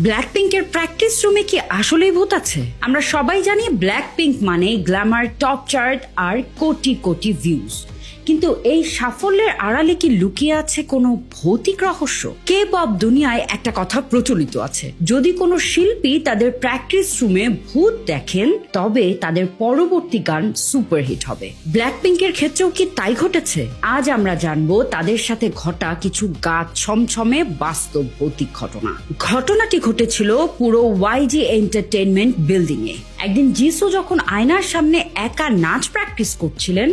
Black পিঙ্কের practice রুমে কি আসলেই ভূত আছে? আমরা সবাই জানি ব্ল্যাক পিঙ্ক মানে গ্ল্যামার, টপ চার্ট আর কোটি কোটি ভিউজ। কিন্তু এই সাফল্যের আড়ালে কি লুকিয়ে আছে কোনো ভৌতিক রহস্য? কে পপ দুনিয়ায় একটা কথা প্রচলিত আছে, যদি কোনো শিল্পী তাদের প্র্যাকটিস রুমে ভূত দেখেন তবে তাদের পরবর্তী গান সুপারহিট হবে। ব্ল্যাক পিঙ্কের ক্ষেত্রেও কি তাই ঘটেছে? আজ আমরা জানবো তাদের সাথে ঘটা কিছু গা ছমছমে বাস্তব ভৌতিক ঘটনা। ঘটনাটি ঘটেছিল পুরো ওয়াইজি এন্টারটেইনমেন্ট বিল্ডিং এ। একদিন যিশু যখন আয়নার সামনে একা নাচ প্র্যাকটিস করছিলেন,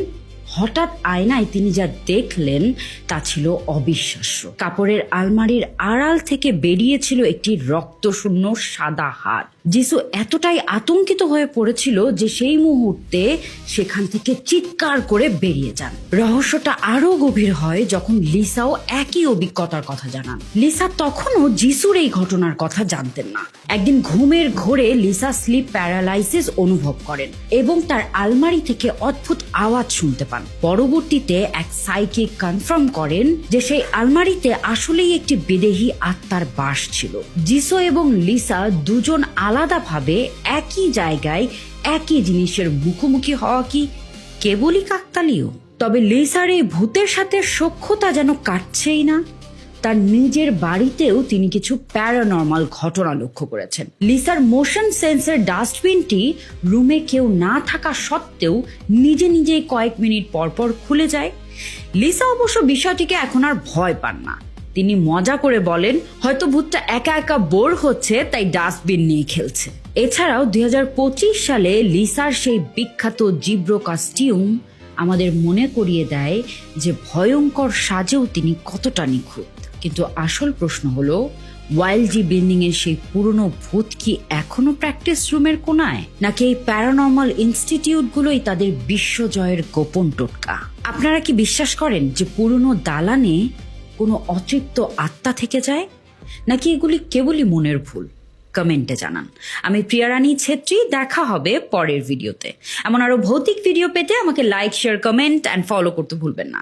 হঠাৎ আয়নায় তিনি যা দেখলেন তা ছিল অবিশ্বাস্য। কাপড়ের আলমারির আড়াল থেকে বেরিয়েছিল একটি রক্তশূন্য সাদা হাত। যিশু এতটাই আতঙ্কিত হয়ে পড়েছিল যে সেই মুহূর্তে সেখান থেকে চিৎকার করে বেরিয়ে যান। রহস্যটা আরো গভীর হয় যখন লিসাও একই অভিজ্ঞতার কথা জানান। লিসা তখনও যিশুর এই ঘটনার কথা জানতেন না। একদিন ঘুমের ঘোরে লিসা স্লিপ প্যারালাইসিস অনুভব করেন এবং তার আলমারি থেকে অদ্ভুত আওয়াজ শুনতে পান। পরবর্তীতে এক সাইকিক কনফার্ম করেন যে সেই আলমারিতে আসলেই একটি বিদেহী আত্মার বাস ছিল। যিশু এবং লিসা দুজন আলাদাভাবে একই জায়গায় একই জিনিসের মুখোমুখি হওয়া কি কেবলই কাকতালীয়? তবে লিসার এই ভূতের সাথে সখ্যতা যেন কাটছেই না। তার নিজের বাড়িতেও তিনি কিছু প্যারানর্মাল ঘটনা লক্ষ্য করেছেন। লিসার মোশন সেন্সর ডাস্টবিনটি রুমে কেউ না থাকা সত্ত্বেও নিজে নিজেই কয়েক মিনিট পর পর খুলে যায়। লিসা অবশ্য বিষয়টিকে এখন আর ভয় পান না। তিনি মজা করে বলেন, হয়তো ভূতটা একা একা বোর হচ্ছে তাই ডাস্টবিন নিয়ে খেলছে। এছাড়াও 2025 সালে লিসার সেই বিখ্যাত জিব্রো কস্টিউম আমাদের মনে করিয়ে দেয় যে ভয়ঙ্কর সাজেও তিনি কতটা নিখুঁত। কিন্তু আসল প্রশ্ন হলো, ওয়াইলজি বিল্ডিং এর সেই পুরনো ভূত কি এখনো প্র্যাকটিস রুমের কোনায়, নাকি এই প্যারানর্মাল ইনস্টিটিউট গুলোই তাদের বিশ্বজয়ের গোপন টোটকা? আপনারা কি বিশ্বাস করেন যে পুরনো দালানে কোনো অতৃপ্ত আত্মা থেকে যায়, নাকি এগুলি কেবলই মনের ভুল? কমেন্টে জানান। আমি প্রিয়া রানী ছেত্রী, দেখা হবে পরের ভিডিওতে। এমন আরো ভৌতিক ভিডিও পেতে আমাকে like, share, comment and follow করতে ভুলবেন না।